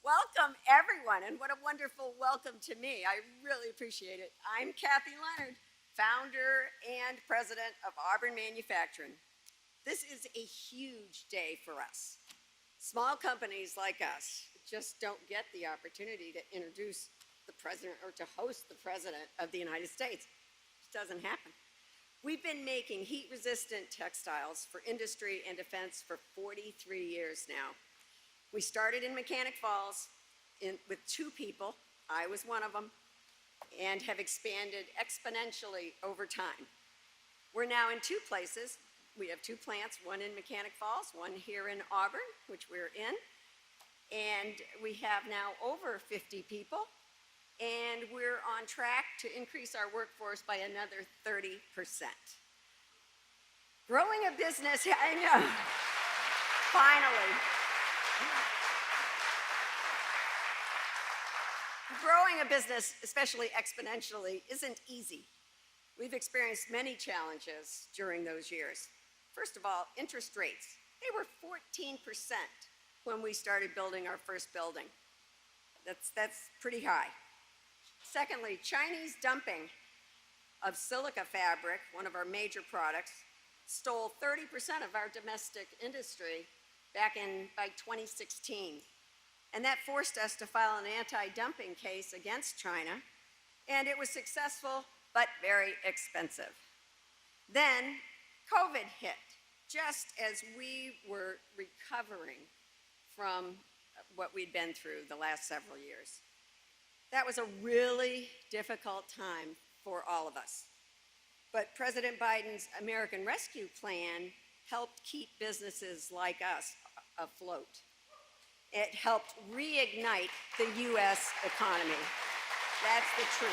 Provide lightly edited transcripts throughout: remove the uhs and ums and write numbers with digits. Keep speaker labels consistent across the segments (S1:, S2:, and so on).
S1: Welcome, everyone, and what a wonderful welcome to me. I really appreciate it. I'm Kathy Leonard, founder and president of Auburn Manufacturing. This is a huge day for us. Small companies like us just don't get the opportunity to introduce the president or to host the president of the United States. It doesn't happen. We've been making heat-resistant textiles for industry and defense for 43 years now. We started in Mechanic Falls with 2 people, I was one of them, and have expanded exponentially over time. We're now in 2 places. We have 2 plants, one in Mechanic Falls, one here in Auburn, which we're in. And we have now over 50 people, and we're on track to increase our workforce by another 30%. Growing a business, I know, finally. Growing a business, especially exponentially, isn't easy. We've experienced many challenges during those years. First of all, interest rates. They were 14% when we started building our first building. That's pretty high. Secondly, Chinese dumping of silica fabric, one of our major products, stole 30% of our domestic industry by 2016. And that forced us to file an anti-dumping case against China, and it was successful, but very expensive. Then COVID hit, just as we were recovering from what we'd been through the last several years. That was a really difficult time for all of us. But President Biden's American Rescue Plan helped keep businesses like us afloat. It helped reignite the U.S. economy. That's the truth.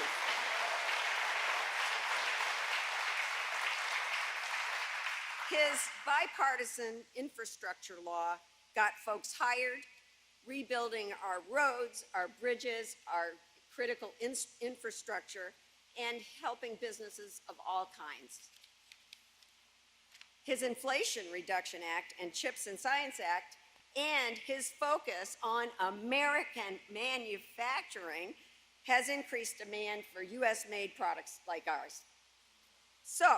S1: His bipartisan infrastructure law got folks hired, rebuilding our roads, our bridges, our critical infrastructure, and helping businesses of all kinds. His Inflation Reduction Act and CHIPS and Science Act and his focus on American manufacturing has increased demand for US-made products like ours. So,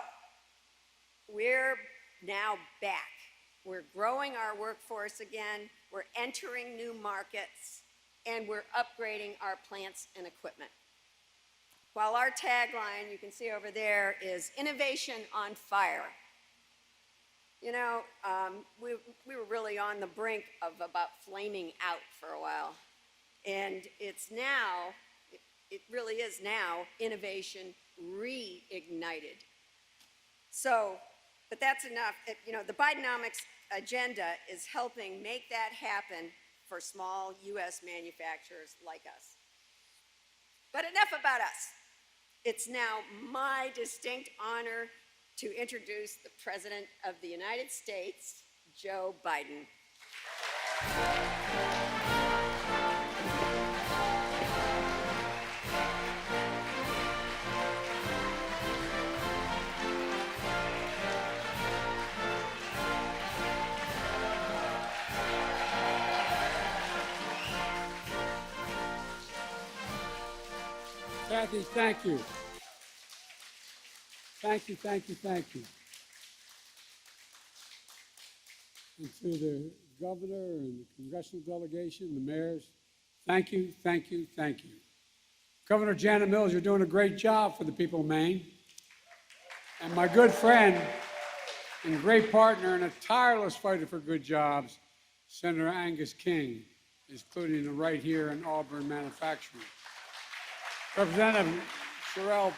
S1: we're now back. We're growing our workforce again, we're entering new markets, and we're upgrading our plants and equipment. While our tagline, you can see over there, is innovation on fire. You know, we were really on the brink of about flaming out for a while. And it's now, it really is now, innovation reignited. So, but that's enough. You know, the Bidenomics agenda is helping make that happen for small US manufacturers like us. But enough about us. It's now my distinct honor to introduce the President of the United States, Joe Biden.
S2: Kathy, thank you. Thank you, thank you, thank you. And to the governor and the congressional delegation, the mayors, thank you, thank you, thank you. Governor Janet Mills, you're doing a great job for the people of Maine. And my good friend and great partner and a tireless fighter for good jobs, Senator Angus King, including right here in Auburn manufacturing. Representative Sherelle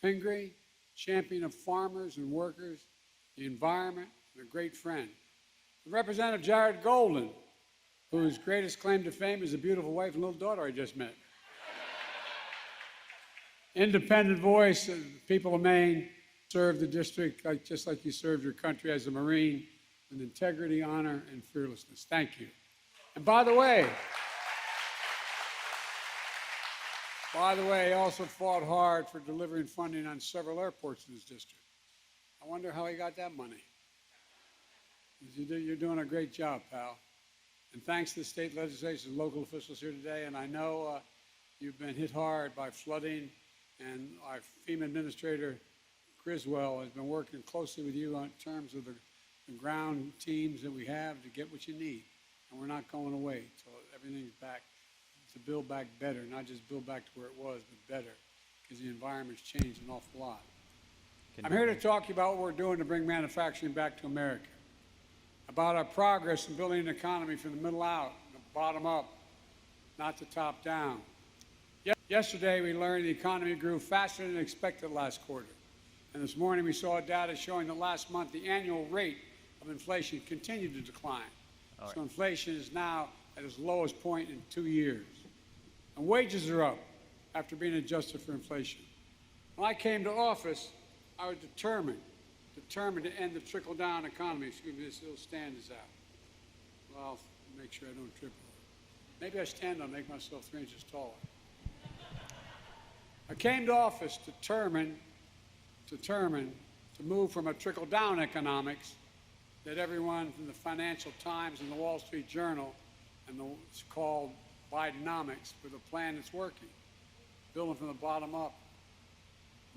S2: Pingree, champion of farmers and workers, the environment, and a great friend. Representative Jared Golden, whose greatest claim to fame is a beautiful wife and little daughter I just met. Independent voice of the people of Maine, served the district just like you served your country as a Marine, with integrity, honor, and fearlessness. Thank you. And by the way, he also fought hard for delivering funding on several airports in his district. I wonder how he got that money. You're doing a great job, pal. And thanks to the state legislators and local officials here today. And I know you've been hit hard by flooding, and our FEMA administrator, Griswold, has been working closely with you in terms of the ground teams that we have to get what you need. And we're not going away until everything's back, to build back better, not just build back to where it was, but better, because the environment's changed an awful lot. I'm here to talk to you about what we're doing to bring manufacturing back to America, about our progress in building an economy from the middle out, the bottom up, not the top down. Yesterday, we learned the economy grew faster than expected last quarter. And this morning, we saw data showing that last month, the annual rate of inflation continued to decline. Right. So inflation is now at its lowest point in 2 years. And wages are up after being adjusted for inflation. When I came to office, I was determined to end the trickle-down economy. Excuse me, this little stand is out. Well, I'll make sure I don't trip over it. Maybe I stand up and make myself 3 inches taller. I came to office determined to move from a trickle-down economics that everyone from the Financial Times and the Wall Street Journal and it's called Bidenomics with a plan that's working, building from the bottom up,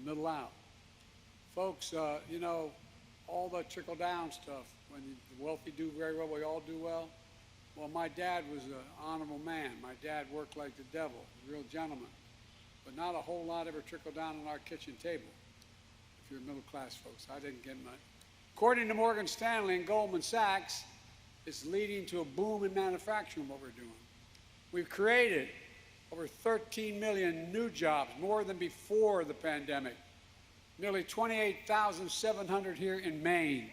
S2: middle out. Folks, you know, all the trickle-down stuff, when the wealthy do very well, we all do well. Well, my dad was an honorable man. My dad worked like the devil, a real gentleman. But not a whole lot ever trickled down on our kitchen table. If you're middle-class folks, I didn't get much. According to Morgan Stanley and Goldman Sachs, it's leading to a boom in manufacturing, what we're doing. We've created over 13 million new jobs, more than before the pandemic. Nearly 28,700 here in Maine.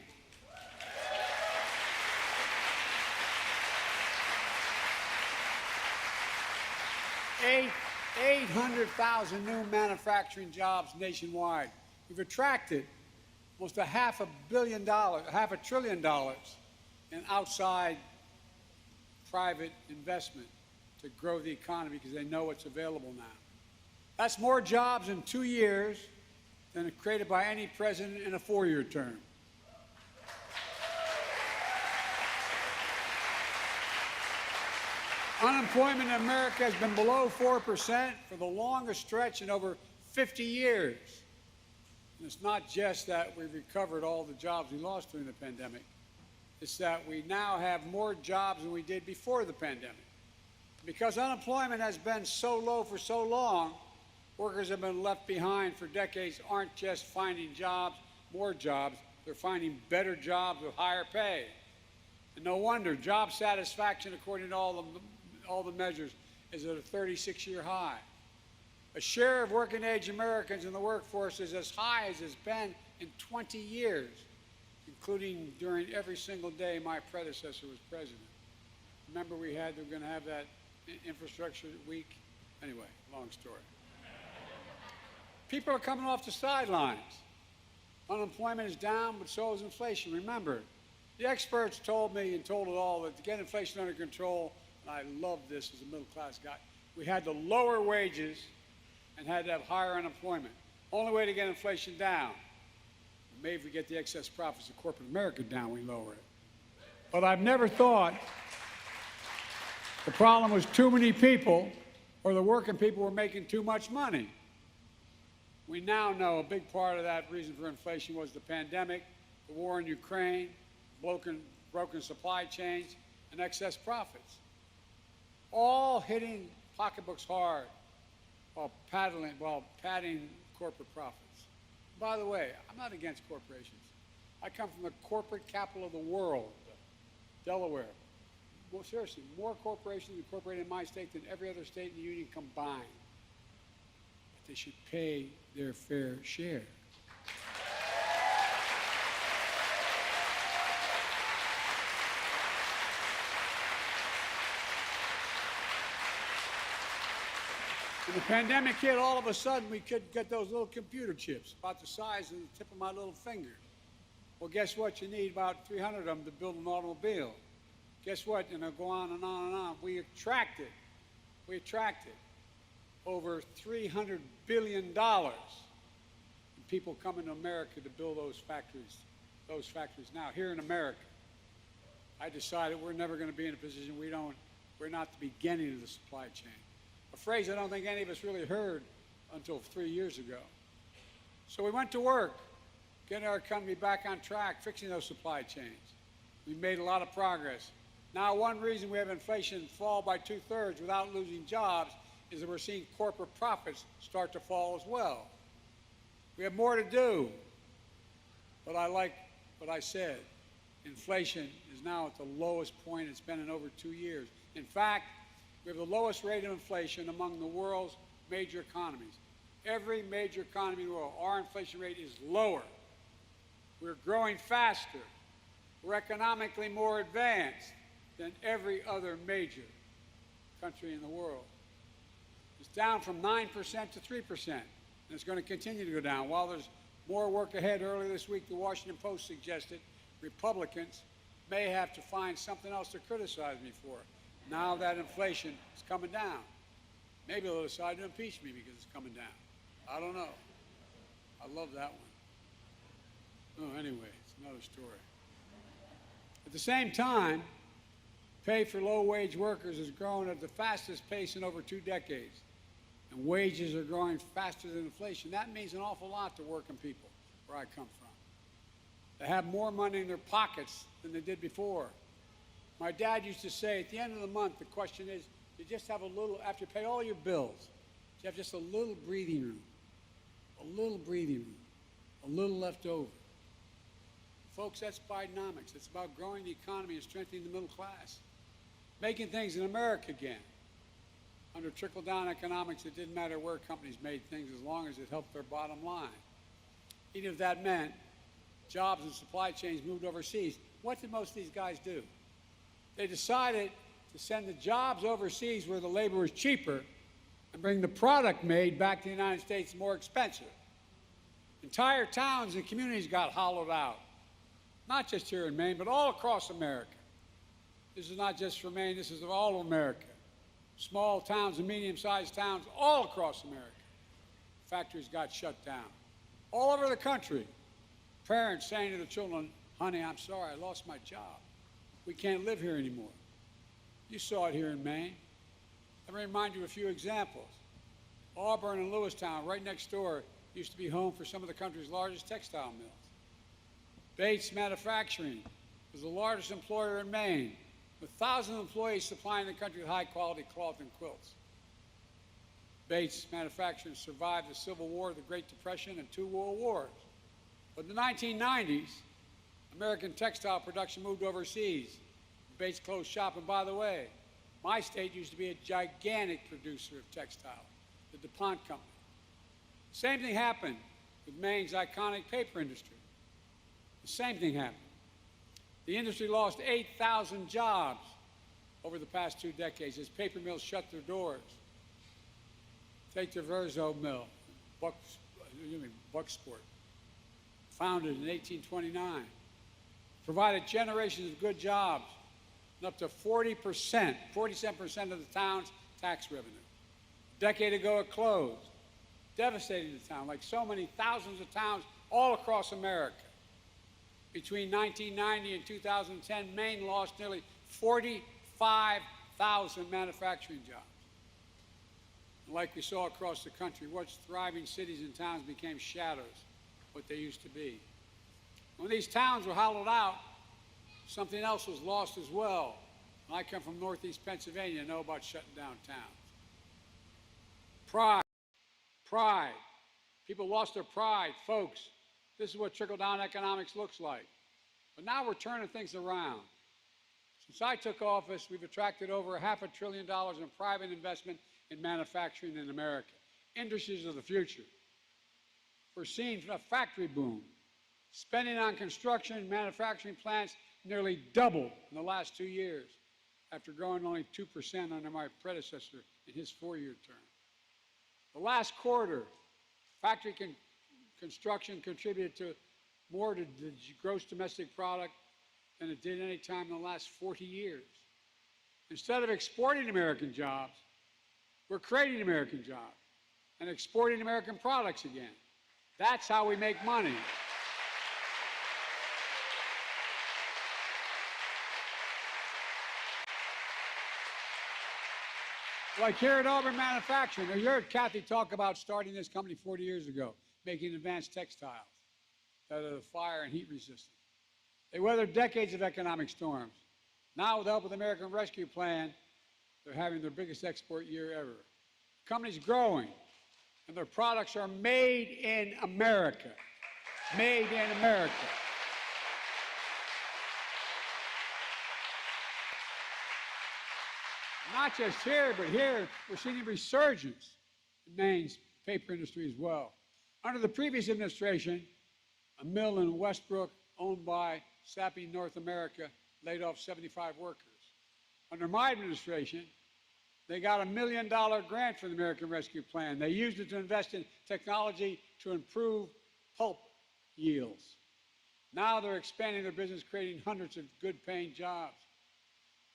S2: Eight 800,000 new manufacturing jobs nationwide. We've attracted almost $500 billion in outside private investment to grow the economy because they know it's available now. That's more jobs in 2 years than created by any president in a 4-year term. Unemployment in America has been below 4% for the longest stretch in over 50 years. And it's not just that we've recovered all the jobs we lost during the pandemic. It's that we now have more jobs than we did before the pandemic. Because unemployment has been so low for so long, workers have been left behind for decades aren't just finding jobs, more jobs, they're finding better jobs with higher pay. And no wonder job satisfaction, according to all the measures, is at a 36-year high. A share of working-age Americans in the workforce is as high as it's been in 20 years, including during every single day my predecessor was president. Remember they were going to have that infrastructure week? Anyway, long story. People are coming off the sidelines. Unemployment is down, but so is inflation. Remember, the experts told me and told it all that to get inflation under control, and I love this as a middle-class guy, we had to lower wages and had to have higher unemployment. Only way to get inflation down. Maybe if we get the excess profits of corporate America down, we lower it. But I've never thought the problem was too many people or the working people were making too much money. We now know a big part of that reason for inflation was the pandemic, the war in Ukraine, broken supply chains, and excess profits. All hitting pocketbooks hard while padding corporate profits. By the way, I'm not against corporations. I come from the corporate capital of the world, Delaware. Well, seriously, more corporations incorporated in my state than every other state in the union combined. But they should pay their fair share. When the pandemic hit, all of a sudden we could get those little computer chips about the size of the tip of my little finger. Well, guess what? You need about 300 of them to build an automobile. Guess what? And I'll go on and on and on. We attracted over $300 billion in people coming to America to build those factories now, here in America. I decided we're never going to be in a position we're not the beginning of the supply chain. A phrase I don't think any of us really heard until 3 years ago. So we went to work, getting our company back on track, fixing those supply chains. We've made a lot of progress. Now, one reason we have inflation fall by 2/3 without losing jobs is that we're seeing corporate profits start to fall as well. We have more to do, but I like what I said. Inflation is now at the lowest point it's been in over 2 years. In fact, we have the lowest rate of inflation among the world's major economies. Every major economy in the world, our inflation rate is lower. We're growing faster. We're economically more advanced than every other major country in the world. It's down from 9% to 3%, and it's going to continue to go down. While there's more work ahead, earlier this week, the Washington Post suggested Republicans may have to find something else to criticize me for. Now that inflation is coming down, maybe they'll decide to impeach me because it's coming down. I don't know. I love that one. Oh, anyway, it's another story. At the same time, pay for low-wage workers has grown at the fastest pace in over 2 decades, and wages are growing faster than inflation. That means an awful lot to working people where I come from. They have more money in their pockets than they did before. My dad used to say, at the end of the month, the question is, you just have a little, after you pay all your bills, you have just a little breathing room, a little left over. Folks, that's Bidenomics. It's about growing the economy and strengthening the middle class, making things in America again. Under trickle-down economics, it didn't matter where companies made things as long as it helped their bottom line. Even if that meant jobs and supply chains moved overseas. What did most of these guys do? They decided to send the jobs overseas where the labor was cheaper and bring the product made back to the United States more expensive. Entire towns and communities got hollowed out, not just here in Maine, but all across America. This is not just for Maine, this is all of America. Small towns and medium-sized towns all across America. Factories got shut down. All over the country, parents saying to their children, honey, I'm sorry, I lost my job. We can't live here anymore. You saw it here in Maine. Let me remind you of a few examples. Auburn and Lewistown, right next door, used to be home for some of the country's largest textile mills. Bates Manufacturing was the largest employer in Maine, with thousands of employees supplying the country with high-quality cloth and quilts. Bates Manufacturing survived the Civil War, the Great Depression, and 2 world wars. But in the 1990s, American textile production moved overseas. Bates closed shop, and by the way, my state used to be a gigantic producer of textile, the DuPont Company. Same thing happened with Maine's iconic paper industry. The same thing happened. The industry lost 8,000 jobs over the past 2 decades as paper mills shut their doors. Take the Verzo Mill, Bucksport, founded in 1829, provided generations of good jobs and up to 47% of the town's tax revenue. A decade ago, it closed, devastating the town, like so many thousands of towns all across America. Between 1990 and 2010, Maine lost nearly 45,000 manufacturing jobs. And like we saw across the country, once thriving cities and towns became shadows of what they used to be. When these towns were hollowed out, something else was lost as well. And I come from Northeast Pennsylvania and know about shutting down towns. Pride. People lost their pride. Folks, this is what trickle-down economics looks like. But now we're turning things around. Since I took office, we've attracted over $500 billion in private investment in manufacturing in America. Industries of the future. We're seeing a factory boom. Spending on construction and manufacturing plants nearly doubled in the last 2 years, after growing only 2% under my predecessor in his 4-year term. The last quarter, factory construction contributed to more to the gross domestic product than it did any time in the last 40 years. Instead of exporting American jobs, we're creating American jobs and exporting American products again. That's how we make money. Like here at Auburn Manufacturing, you heard Kathy talk about starting this company 40 years ago, making advanced textiles that are fire and heat resistant. They weathered decades of economic storms. Now, with the help of the American Rescue Plan, they're having their biggest export year ever. The company's growing, and their products are made in America. Made in America. Not just here, but here we're seeing a resurgence in Maine's paper industry as well. Under the previous administration, a mill in Westbrook owned by Sappi North America laid off 75 workers. Under my administration, they got $1 million grant from the American Rescue Plan. They used it to invest in technology to improve pulp yields. Now they're expanding their business, creating hundreds of good-paying jobs.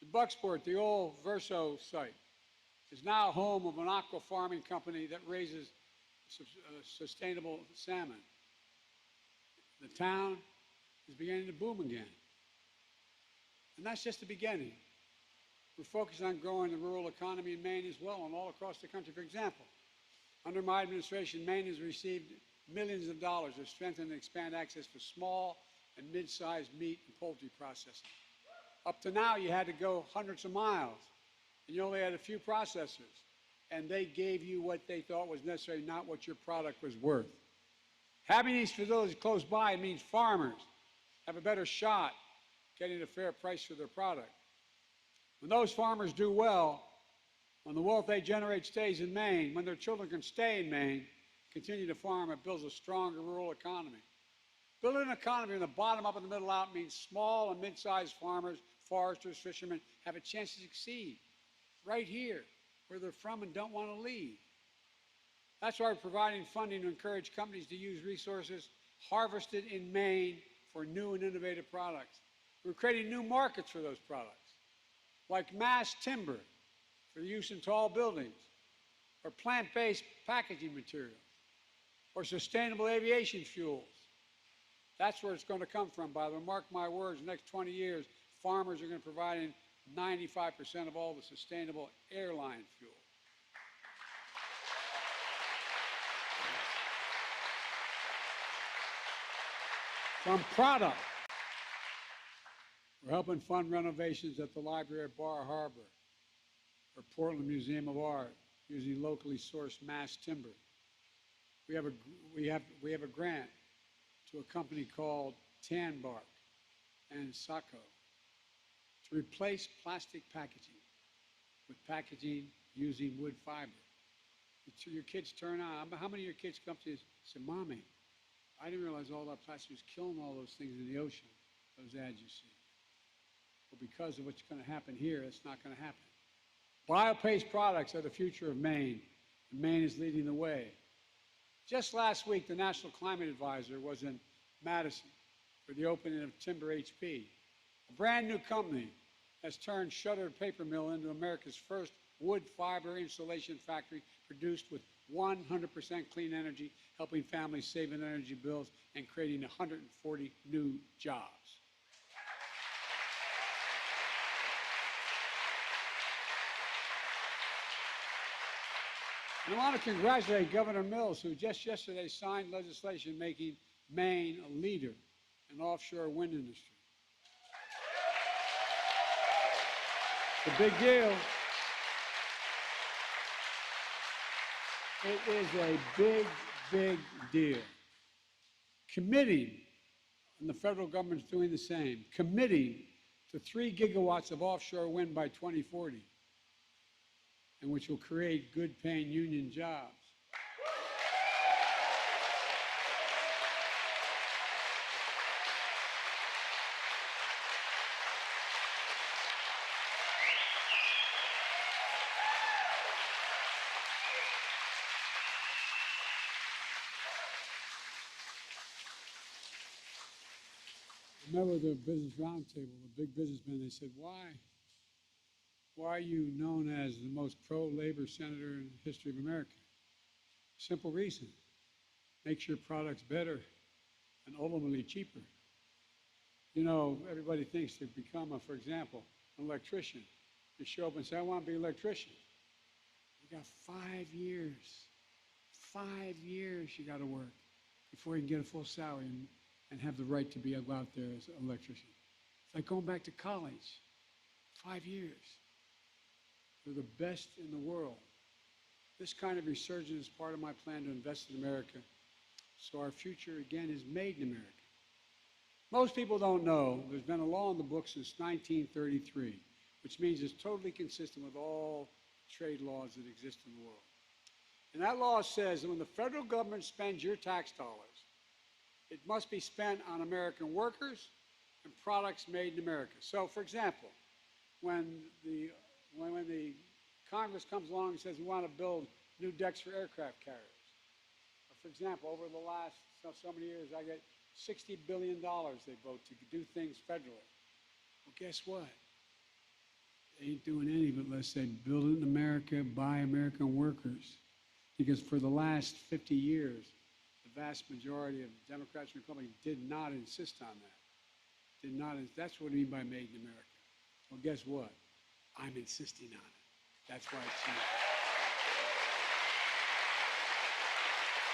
S2: In Bucksport, the old Verso site is now home of an aqua farming company that raises sustainable salmon. The town is beginning to boom again. And that's just the beginning. We're focused on growing the rural economy in Maine as well and all across the country. For example, under my administration, Maine has received millions of dollars to strengthen and expand access for small and mid-sized meat and poultry processing. Up to now, you had to go hundreds of miles, and you only had a few processors, and they gave you what they thought was necessary, not what your product was worth. Having these facilities close by means farmers have a better shot getting a fair price for their product. When those farmers do well, when the wealth they generate stays in Maine, when their children can stay in Maine, continue to farm, it builds a stronger rural economy. Building an economy from the bottom up and the middle out means small and mid-sized farmers, foresters, fishermen have a chance to succeed right here where they're from and don't want to leave. That's why we're providing funding to encourage companies to use resources harvested in Maine for new and innovative products. We're creating new markets for those products, like mass timber for use in tall buildings, or plant-based packaging materials, or sustainable aviation fuels. That's where it's going to come from, by the way. Mark my words, in the next 20 years, farmers are going to provide 95% of all the sustainable airline fuel. From product, we're helping fund renovations at the library at Bar Harbor or Portland Museum of Art using locally sourced mass timber. We have a grant to a company called Tanbark and Saco to replace plastic packaging with packaging using wood fiber. Your kids turn on. How many of your kids come to you and say, "Mommy, I didn't realize all that plastic was killing all those things in the ocean," those ads you see. Well, because of what's going to happen here, it's not going to happen. Bio-based products are the future of Maine, and Maine is leading the way. Just last week, the National Climate Advisor was in Madison for the opening of Timber HP, a brand new company that's turned shuttered paper mill into America's first wood fiber insulation factory produced with 100% clean energy, helping families save on energy bills and creating 140 new jobs. And I want to congratulate Governor Mills, who just yesterday signed legislation making Maine a leader in the offshore wind industry. It's a big deal. It is a big, big deal. Committing, and the federal government's doing the same, committing to 3 gigawatts of offshore wind by 2040, and which will create good-paying union jobs. I remember the Business Roundtable, the big businessmen, they said, why are you known as the most pro-labor senator in the history of America? Simple reason. Makes your products better and ultimately cheaper. You know, everybody thinks to become, for example, an electrician. You show up and say, "I want to be an electrician." You got 5 years. 5 years you got to work before you can get a full salary and have the right to be out there as an electrician. It's like going back to college. 5 years. They're the best in the world. This kind of resurgence is part of my plan to invest in America, so our future, again, is made in America. Most people don't know there's been a law in the books since 1933, which means it's totally consistent with all trade laws that exist in the world. And that law says that when the federal government spends your tax dollars, it must be spent on American workers and products made in America. So, for example, when the Congress comes along and says we want to build new decks for aircraft carriers, for example, over the last so many years, I get $60 billion they vote to do things federally. Well, guess what? They ain't doing any of it unless they build it in America by American workers. Because for the last 50 years, the vast majority of Democrats and Republicans did not insist on that. That's what I mean by made in America. Well, guess what? I'm insisting on it. That's why it's here.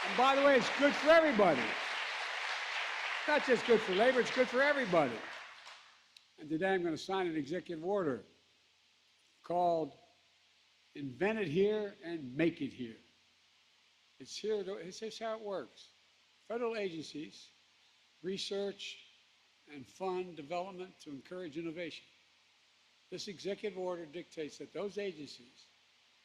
S2: And by the way, it's good for everybody. It's not just good for labor, it's good for everybody. And today I'm going to sign an executive order called Invent It Here and Make It Here. It's just how it works. Federal agencies research and fund development to encourage innovation. This executive order dictates that those agencies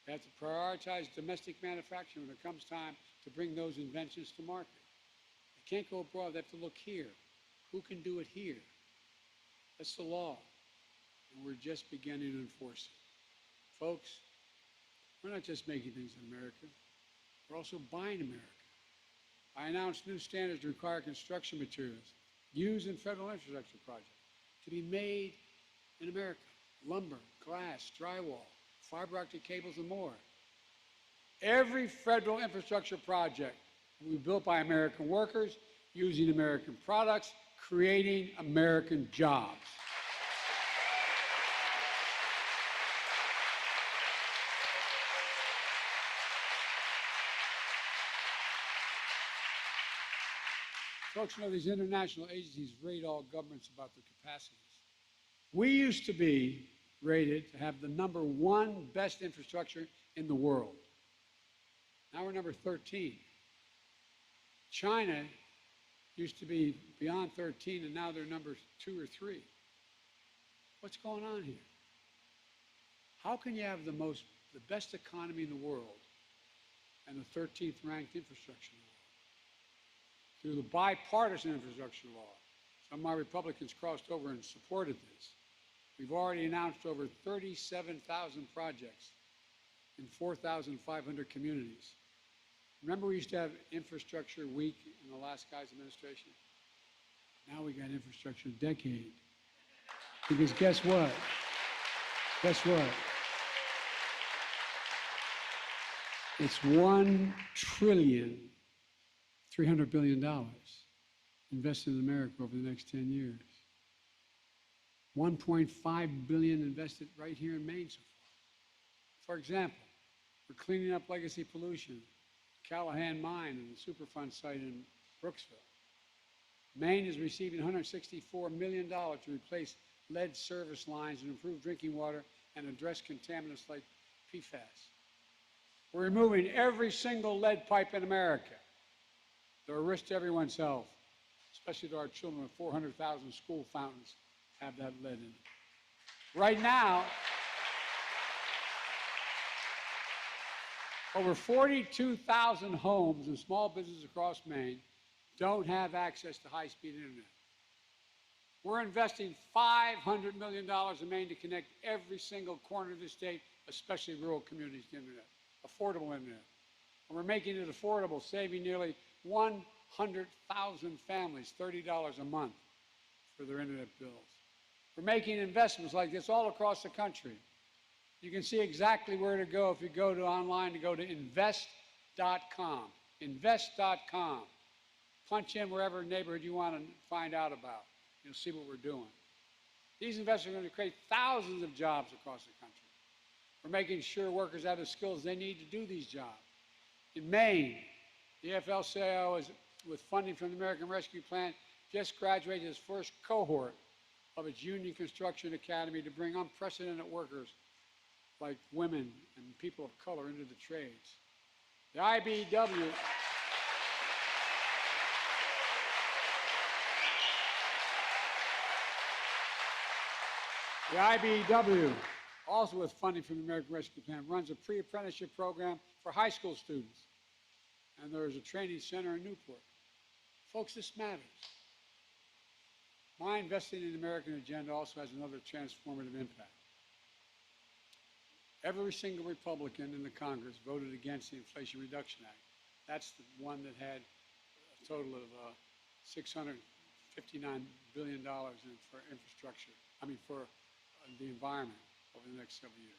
S2: have to prioritize domestic manufacturing when it comes time to bring those inventions to market. They can't go abroad, they have to look here. Who can do it here? That's the law, and we're just beginning to enforce it. Folks, we're not just making things in America, we're also buying America. I announced new standards to require construction materials used in federal infrastructure projects to be made in America. Lumber, glass, drywall, fiber optic cables, and more. Every federal infrastructure project will be built by American workers, using American products, creating American jobs. Folks, you know, these international agencies rate all governments about their capacities. We used to be rated to have the #1 best infrastructure in the world. Now we're number 13. China used to be beyond 13, and now they're number 2 or 3. What's going on here? How can you have the best economy in the world and the 13th ranked infrastructure in the world? Through the bipartisan infrastructure law, some of my Republicans crossed over and supported this. We've already announced over 37,000 projects in 4,500 communities. Remember we used to have Infrastructure Week in the last guy's administration? Now we got Infrastructure Decade. Because guess what? Guess what? It's $1,300 billion invested in America over the next 10 years. $1.5 billion invested right here in Maine so far. For example, we're cleaning up legacy pollution, Callahan Mine and the Superfund site in Brooksville. Maine is receiving $164 million to replace lead service lines and improve drinking water and address contaminants like PFAS. We're removing every single lead pipe in America. They're a risk to everyone's health, especially to our children with 400,000 school fountains have that lead in it. Right now, over 42,000 homes and small businesses across Maine don't have access to high-speed internet. We're investing $500 million in Maine to connect every single corner of the state, especially rural communities, to internet, affordable internet. And we're making it affordable, saving nearly 100,000 families $30 a month for their internet bills. We're making investments like this all across the country. You can see exactly where to go if you go to online to go to invest.com. Invest.com. Punch in wherever neighborhood you want to find out about. You'll see what we're doing. These investments are going to create thousands of jobs across the country. We're making sure workers have the skills they need to do these jobs. In Maine, the AFL-CIO is, with funding from the American Rescue Plan, just graduated its first cohort of its union construction academy to bring unprecedented workers like women and people of color into the trades. The IBEW The IBEW, also with funding from the American Rescue Plan, runs a pre-apprenticeship program for high school students. And there is a training center in Newport. Folks, this matters. My Investing in the American agenda also has another transformative impact. Every single Republican in the Congress voted against the Inflation Reduction Act. That's the one that had a total of $659 billion for infrastructure, for the environment over the next several years.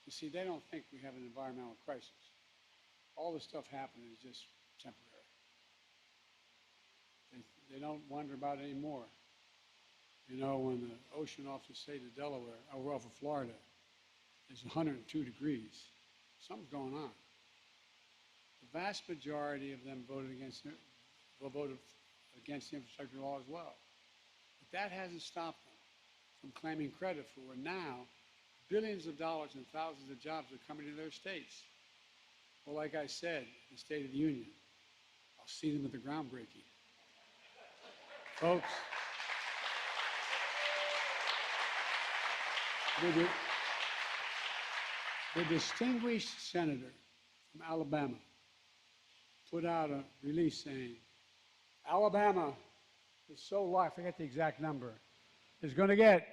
S2: You see, they don't think we have an environmental crisis. All this stuff happening is just temporary. They don't wonder about it anymore. You know, when the ocean off the state of Delaware, or off of Florida, is 102 degrees, something's going on. The vast majority of them voted against the infrastructure law as well. But that hasn't stopped them from claiming credit for it. Now, billions of dollars and thousands of jobs are coming to their states. Well, like I said, the State of the Union, I'll see them at the groundbreaking. Folks, the distinguished senator from Alabama put out a release saying, Alabama is so low, I forget the exact number, is going to get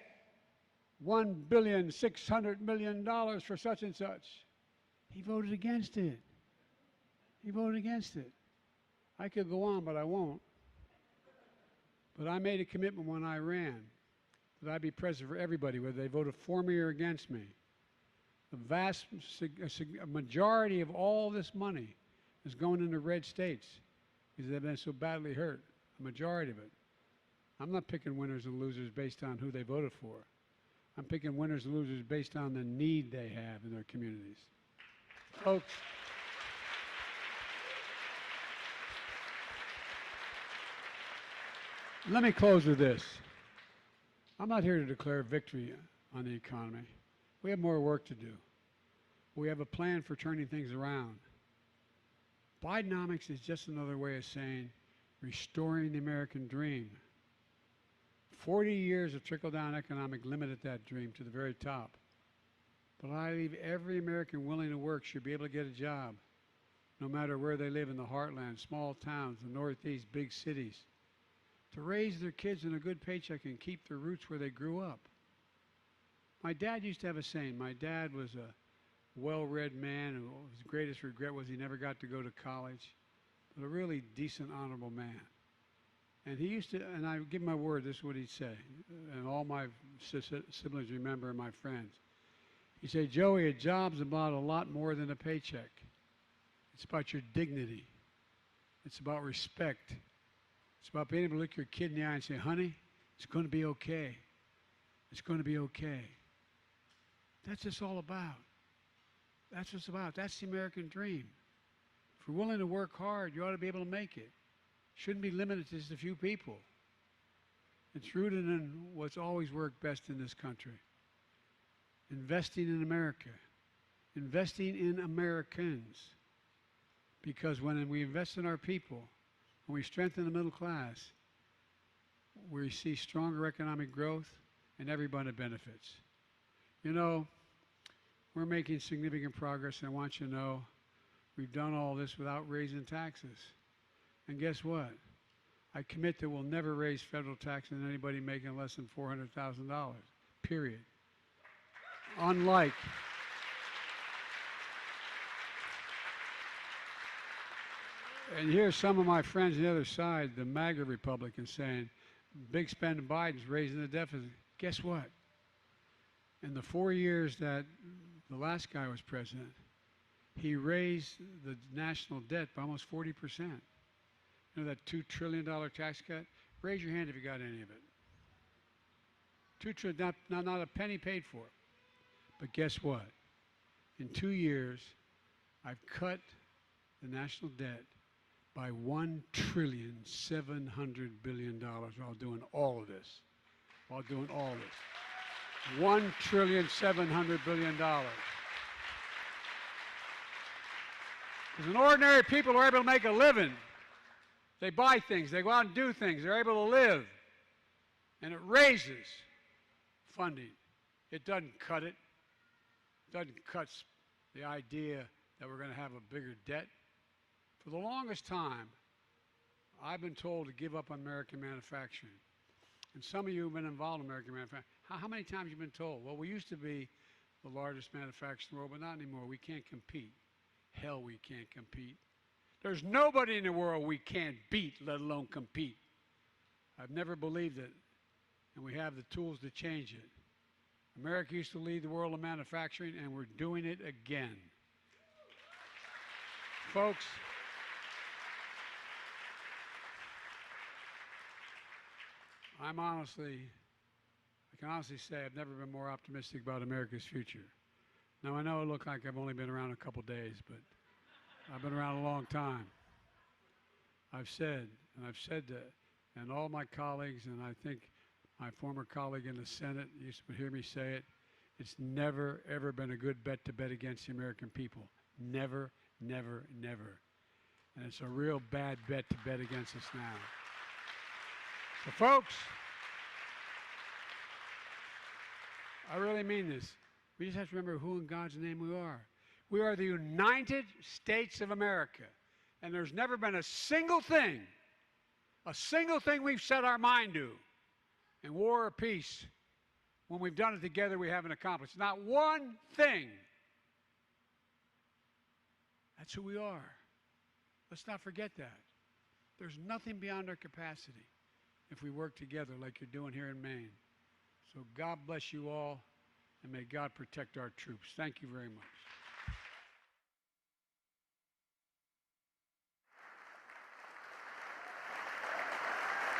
S2: $1,600,000,000 for such and such. He voted against it. He voted against it. I could go on, but I won't. But I made a commitment when I ran that I'd be president for everybody, whether they voted for me or against me. The vast majority of all this money is going into red states because they've been so badly hurt, a majority of it. I'm not picking winners and losers based on who they voted for. I'm picking winners and losers based on the need they have in their communities. Folks, let me close with this. I'm not here to declare victory on the economy. We have more work to do. We have a plan for turning things around. Bidenomics is just another way of saying restoring the American dream. 40 years of trickle-down economic limited that dream to the very top. But I believe every American willing to work should be able to get a job, no matter where they live in the heartland, small towns, the Northeast, big cities, to raise their kids in a good paycheck and keep their roots where they grew up. My dad used to have a saying. My dad was a well-read man, and his greatest regret was he never got to go to college, but a really decent, honorable man. And he used to, and I give my word, this is what he'd say, and all my siblings remember and my friends. He'd say, Joey, a job's about a lot more than a paycheck. It's about your dignity. It's about respect. It's about being able to look your kid in the eye and say, honey, it's going to be okay. It's going to be okay. That's what it's all about. That's what it's about. That's the American dream. If you're willing to work hard, you ought to be able to make it. Shouldn't be limited to just a few people. It's rooted in what's always worked best in this country. Investing in America. Investing in Americans. Because when we invest in our people, when we strengthen the middle class, we see stronger economic growth and everybody benefits. You know, we're making significant progress, and I want you to know we've done all this without raising taxes. And guess what? I commit that we'll never raise federal taxes on anybody making less than $400,000, period. Unlike and here's some of my friends on the other side, the MAGA Republicans, saying, big spending Biden's raising the deficit. Guess what? In the 4 years that the last guy was president, he raised the national debt by almost 40%. You know that $2 trillion tax cut? Raise your hand if you got any of it. $2 trillion, not a penny paid for. But guess what? In 2 years, I've cut the national debt by $1.7 trillion while doing all of this. While doing all this. $1.7 trillion. Because when ordinary people are able to make a living, they buy things, they go out and do things, they're able to live. And it raises funding. It doesn't cut it. It doesn't cut the idea that we're going to have a bigger debt. For the longest time, I've been told to give up on American manufacturing. And some of you have been involved in American manufacturing. How many times have you been told? Well, we used to be the largest manufacturer in the world, but not anymore. We can't compete. Hell, we can't compete. There's nobody in the world we can't beat, let alone compete. I've never believed it, and we have the tools to change it. America used to lead the world in manufacturing, and we're doing it again. Folks, I can honestly say I've never been more optimistic about America's future. Now, I know it looks like I've only been around a couple days, but I've been around a long time. I've said that, and all my colleagues, and I think my former colleague in the Senate used to hear me say it, it's never, ever been a good bet to bet against the American people. Never, never, never. And it's a real bad bet to bet against us now. So, folks, I really mean this. We just have to remember who in God's name we are. We are the United States of America. And there's never been a single thing we've set our mind to in war or peace, when we've done it together, we haven't accomplished. Not one thing. That's who we are. Let's not forget that. There's nothing beyond our capacity if we work together like you're doing here in Maine. So God bless you all, and may God protect our troops. Thank you very much.